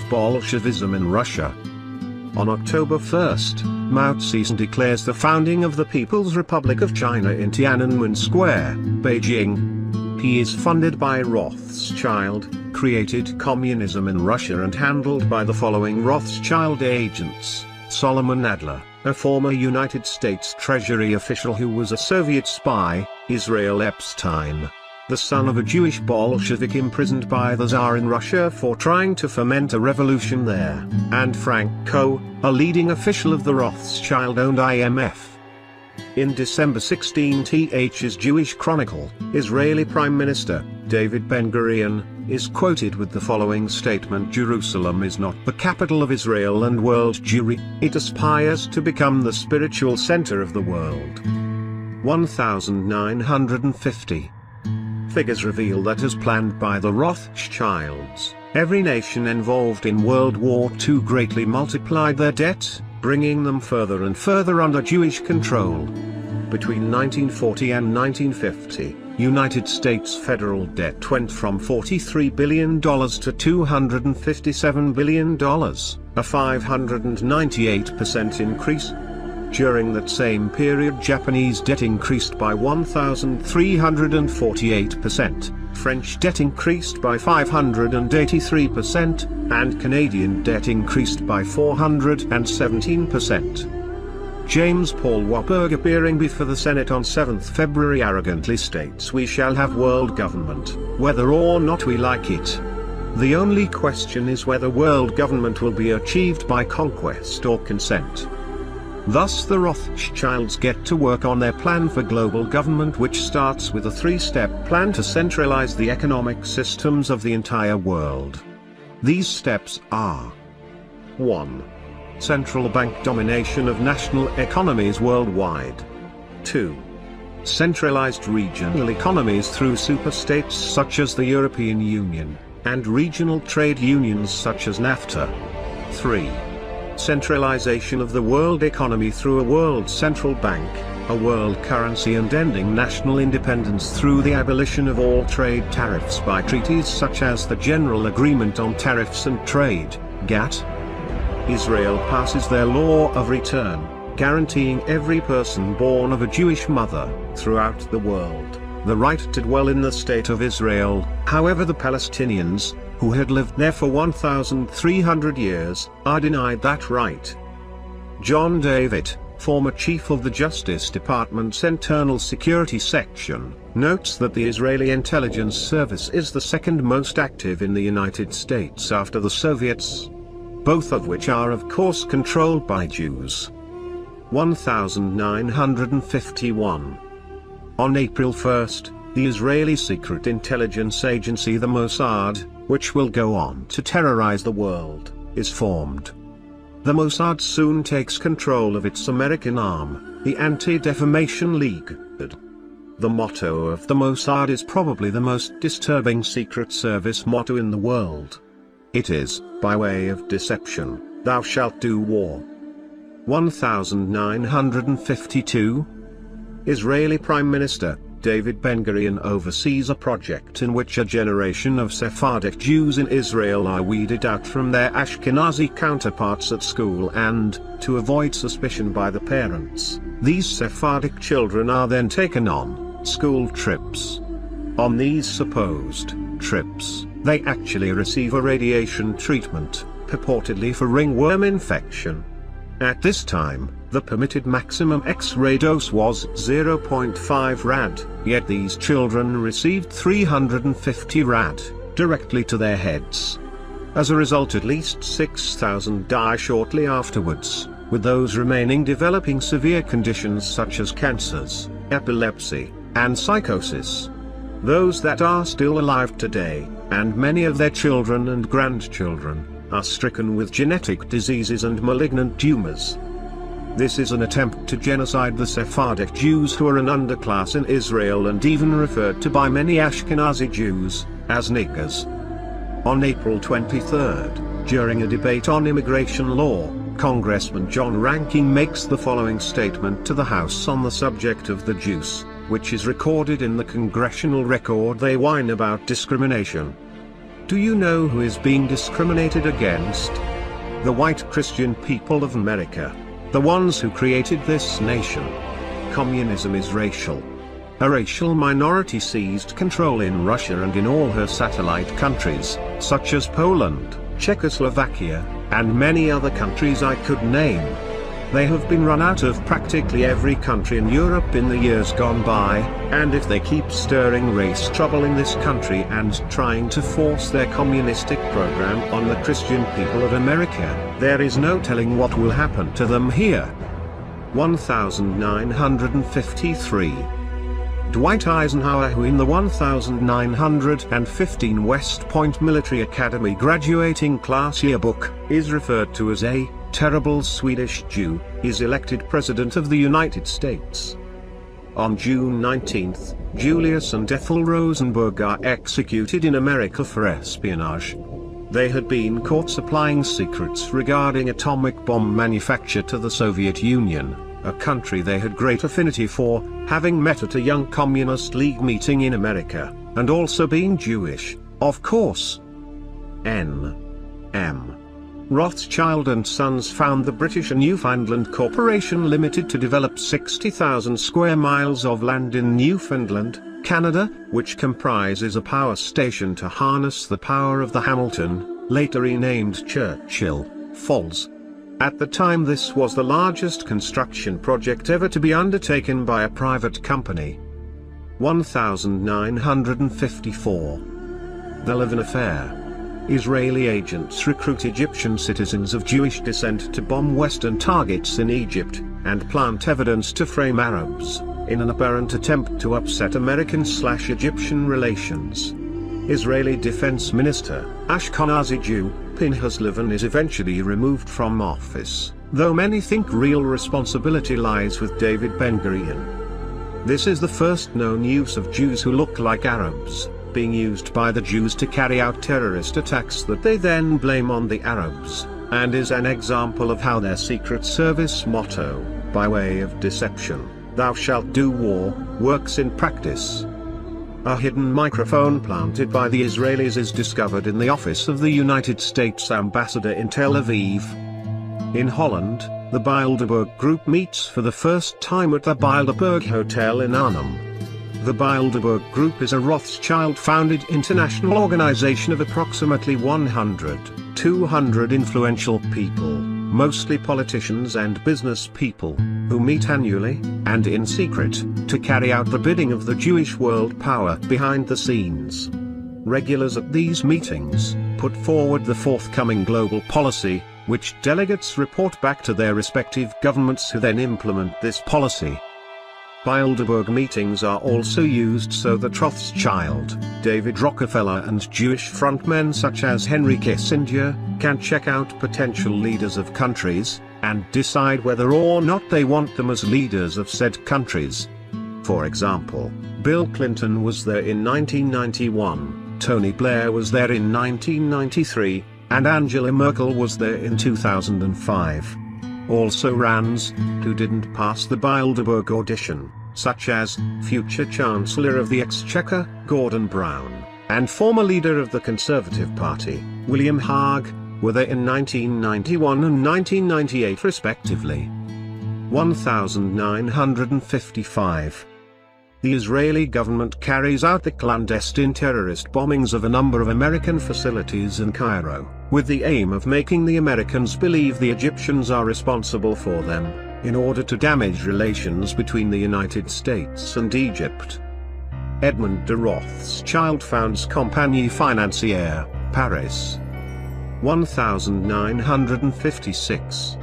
Bolshevism in Russia. On October 1st, Mao Zedong declares the founding of the People's Republic of China in Tiananmen Square, Beijing. He is funded by Rothschild, created communism in Russia and handled by the following Rothschild agents: Solomon Adler, a former United States Treasury official who was a Soviet spy; Israel Epstein, the son of a Jewish Bolshevik imprisoned by the Tsar in Russia for trying to foment a revolution there; and Frank Coe, a leading official of the Rothschild-owned IMF. In December 16th's Jewish Chronicle, Israeli Prime Minister, David Ben-Gurion, is quoted with the following statement: "Jerusalem is not the capital of Israel and world Jewry, it aspires to become the spiritual center of the world." 1950. Figures reveal that as planned by the Rothschilds, every nation involved in World War II greatly multiplied their debt, bringing them further and further under Jewish control. Between 1940 and 1950, United States federal debt went from $43 billion to $257 billion, a 598% increase. During that same period, Japanese debt increased by 1,348%, French debt increased by 583%, and Canadian debt increased by 417%. James Paul Warburg, appearing before the Senate on 7th February, arrogantly states, "We shall have world government, whether or not we like it. The only question is whether world government will be achieved by conquest or consent." Thus the Rothschilds get to work on their plan for global government, which starts with a three-step plan to centralize the economic systems of the entire world. These steps are: 1. Central bank domination of national economies worldwide. 2. Centralized regional economies through superstates such as the European Union, and regional trade unions such as NAFTA. 3. Centralization of the world economy through a world central bank, a world currency, and ending national independence through the abolition of all trade tariffs by treaties such as the General Agreement on Tariffs and Trade, GATT. Israel passes their law of return, guaranteeing every person born of a Jewish mother, throughout the world, the right to dwell in the State of Israel. However, the Palestinians, who had lived there for 1,300 years, are denied that right. John David, former chief of the Justice Department's Internal Security Section, notes that the Israeli intelligence service is the second most active in the United States after the Soviets, both of which are of course controlled by Jews. 1951. On April 1st, the Israeli secret intelligence agency, the Mossad, which will go on to terrorize the world, is formed. The Mossad soon takes control of its American arm, the Anti-Defamation League. The motto of the Mossad is probably the most disturbing secret service motto in the world. It is, by way of deception, "Thou shalt do war." 1952. Israeli Prime Minister David Ben-Gurion oversees a project in which a generation of Sephardic Jews in Israel are weeded out from their Ashkenazi counterparts at school, and, to avoid suspicion by the parents, these Sephardic children are then taken on school trips. On these supposed trips, they actually receive a radiation treatment, purportedly for ringworm infection. At this time, the permitted maximum X-ray dose was 0.5 rad, yet these children received 350 rad, directly to their heads. As a result, at least 6,000 die shortly afterwards, with those remaining developing severe conditions such as cancers, epilepsy, and psychosis. Those that are still alive today, and many of their children and grandchildren, are stricken with genetic diseases and malignant tumors. This is an attempt to genocide the Sephardic Jews, who are an underclass in Israel and even referred to by many Ashkenazi Jews as niggers. On April 23, during a debate on immigration law, Congressman John Rankin makes the following statement to the House on the subject of the Jews, which is recorded in the Congressional Record. "They whine about discrimination. Do you know who is being discriminated against? The white Christian people of America. The ones who created this nation. Communism is racial. A racial minority seized control in Russia and in all her satellite countries, such as Poland, Czechoslovakia, and many other countries I could name. They have been run out of practically every country in Europe in the years gone by, and if they keep stirring race trouble in this country and trying to force their communistic program on the Christian people of America, there is no telling what will happen to them here. 1953. Dwight Eisenhower, who in the 1915 West Point Military Academy graduating class yearbook, is referred to as a terrible Swedish Jew, is elected President of the United States. On June 19, Julius and Ethel Rosenberg are executed in America for espionage. They had been caught supplying secrets regarding atomic bomb manufacture to the Soviet Union, a country they had great affinity for, having met at a Young Communist League meeting in America, and also being Jewish, of course. N.M. Rothschild and Sons found the British Newfoundland Corporation Limited to develop 60,000 square miles of land in Newfoundland, Canada, which comprises a power station to harness the power of the Hamilton, later renamed Churchill, Falls. At the time this was the largest construction project ever to be undertaken by a private company. 1954. The Levin Affair. Israeli agents recruit Egyptian citizens of Jewish descent to bomb Western targets in Egypt, and plant evidence to frame Arabs, in an apparent attempt to upset American/Egyptian relations. Israeli Defense Minister, Ashkenazi Jew, Pinchas Levin is eventually removed from office, though many think real responsibility lies with David Ben-Gurion. This is the first known use of Jews who look like Arabs, being used by the Jews to carry out terrorist attacks that they then blame on the Arabs, and is an example of how their Secret Service motto, by way of deception, "Thou shalt do war," works in practice. A hidden microphone planted by the Israelis is discovered in the office of the United States ambassador in Tel Aviv. In Holland, the Bilderberg Group meets for the first time at the Bilderberg Hotel in Arnhem. The Bilderberg Group is a Rothschild-founded international organization of approximately 100-200 influential people, mostly politicians and business people, who meet annually, and in secret, to carry out the bidding of the Jewish world power behind the scenes. Regulars at these meetings put forward the forthcoming global policy, which delegates report back to their respective governments who then implement this policy. Bilderberg meetings are also used so that Rothschild, David Rockefeller and Jewish frontmen such as Henry Kissinger, can check out potential leaders of countries, and decide whether or not they want them as leaders of said countries. For example, Bill Clinton was there in 1991, Tony Blair was there in 1993, and Angela Merkel was there in 2005. Also Rands, who didn't pass the Bilderberg audition, such as future Chancellor of the Exchequer, Gordon Brown, and former leader of the Conservative Party, William Hague, were there in 1991 and 1998 respectively. 1955. The Israeli government carries out the clandestine terrorist bombings of a number of American facilities in Cairo, with the aim of making the Americans believe the Egyptians are responsible for them, in order to damage relations between the United States and Egypt. Edmond de Rothschild founds Compagnie Financière, Paris. 1956.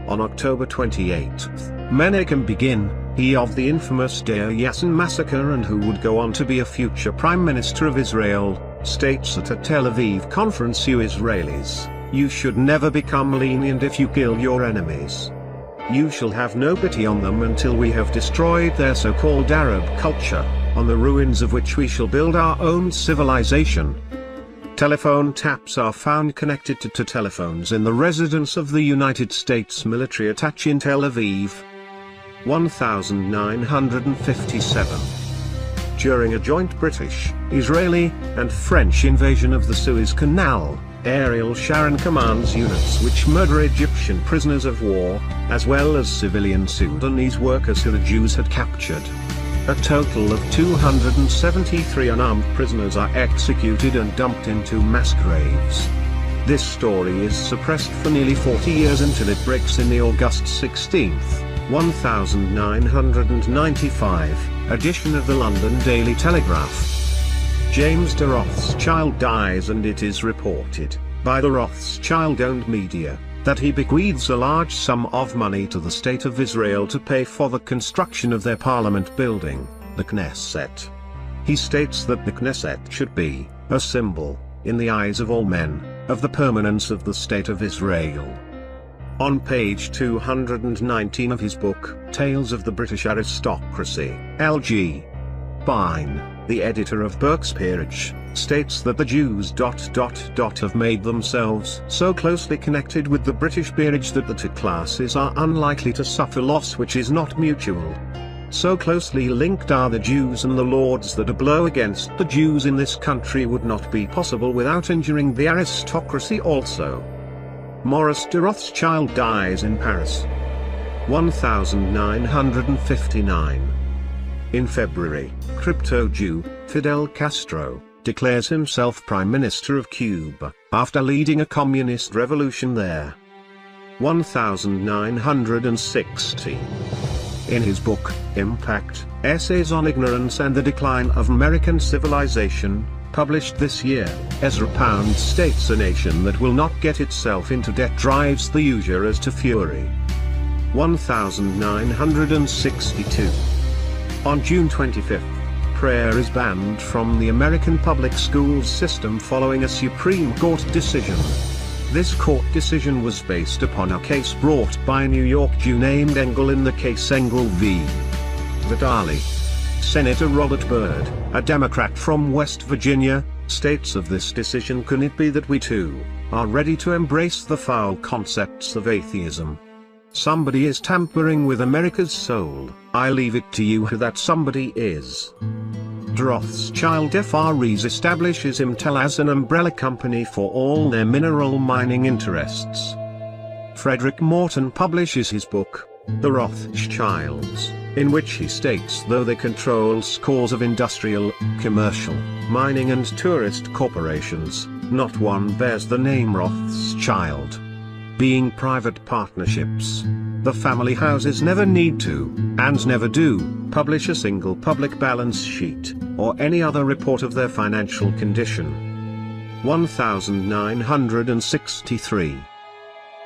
On October 28, Menachem Begin, he of the infamous Deir Yassin massacre and who would go on to be a future Prime Minister of Israel, states at a Tel Aviv conference: "You Israelis, you should never become lenient if you kill your enemies. You shall have no pity on them until we have destroyed their so-called Arab culture, on the ruins of which we shall build our own civilization." Telephone taps are found connected to telephones in the residence of the United States military attaché in Tel Aviv. 1957. during a joint British, Israeli, and French invasion of the Suez Canal. Ariel Sharon commands units which murder Egyptian prisoners of war, as well as civilian Sudanese workers who the Jews had captured. A total of 273 unarmed prisoners are executed and dumped into mass graves. This story is suppressed for nearly 40 years until it breaks in the August 16, 1995, edition of the London Daily Telegraph. James de Rothschild dies, and it is reported, by the Rothschild-owned media, that he bequeaths a large sum of money to the State of Israel to pay for the construction of their parliament building, the Knesset. He states that the Knesset should be a symbol, in the eyes of all men, of the permanence of the State of Israel. On page 219 of his book, Tales of the British Aristocracy, L.G. Bine, the editor of Burke's Peerage, states that the Jews ... have made themselves so closely connected with the British peerage that the two classes are unlikely to suffer loss which is not mutual. So closely linked are the Jews and the lords that a blow against the Jews in this country would not be possible without injuring the aristocracy also. Maurice de Rothschild dies in Paris. 1959. In February, crypto-Jew, Fidel Castro, declares himself Prime Minister of Cuba, after leading a communist revolution there. 1960. In his book, Impact, Essays on Ignorance and the Decline of American Civilization, published this year, Ezra Pound states a nation that will not get itself into debt drives the usurers to fury. 1962. On June 25, prayer is banned from the American public schools system following a Supreme Court decision. This court decision was based upon a case brought by a New York Jew named Engel in the case Engel v. Vidali. Senator Robert Byrd, a Democrat from West Virginia, states of this decision, "Can it be that we too are ready to embrace the foul concepts of atheism? Somebody is tampering with America's soul. I leave it to you who that somebody is." De Rothschild FREs establishes Intel as an umbrella company for all their mineral mining interests. Frederick Morton publishes his book, The Rothschilds, in which he states though they control scores of industrial, commercial, mining and tourist corporations, not one bears the name Rothschild. Being private partnerships, the family houses never need to, and never do, publish a single public balance sheet, or any other report of their financial condition. 1963.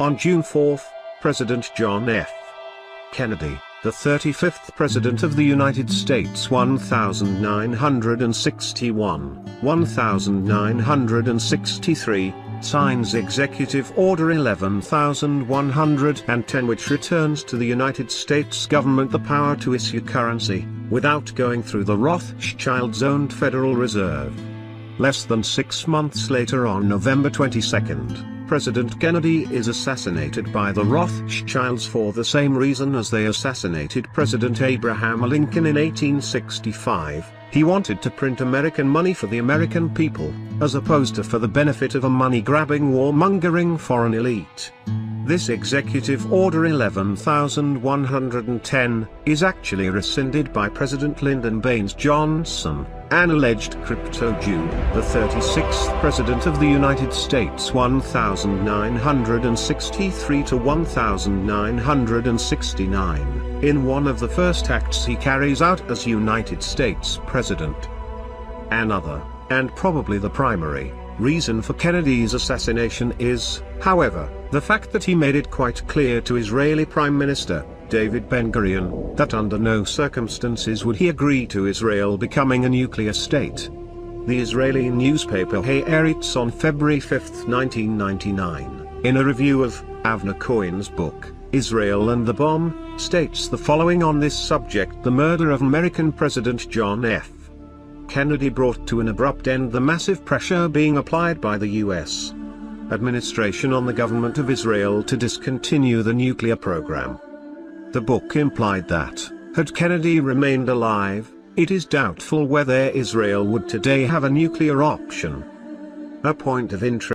On June 4, President John F. Kennedy, the 35th President of the United States 1961-1963, signs Executive Order 11,110 which returns to the United States government the power to issue currency, without going through the Rothschilds-owned Federal Reserve. Less than 6 months later, on November 22, President Kennedy is assassinated by the Rothschilds for the same reason as they assassinated President Abraham Lincoln in 1865. He wanted to print American money for the American people, as opposed to for the benefit of a money-grabbing warmongering foreign elite. This Executive Order 11,110 is actually rescinded by President Lyndon Baines Johnson, an alleged crypto-Jew, the 36th President of the United States 1963 to 1969. In one of the first acts he carries out as United States President. Another, and probably the primary, reason for Kennedy's assassination is, however, the fact that he made it quite clear to Israeli Prime Minister David Ben-Gurion that under no circumstances would he agree to Israel becoming a nuclear state. The Israeli newspaper Haaretz on February 5, 1999, in a review of Avner Cohen's book, Israel and the Bomb, states the following on this subject: the murder of American President John F. Kennedy brought to an abrupt end the massive pressure being applied by the U.S. administration on the government of Israel to discontinue the nuclear program. The book implied that, had Kennedy remained alive, It is doubtful whether Israel would today have a nuclear option. A point of interest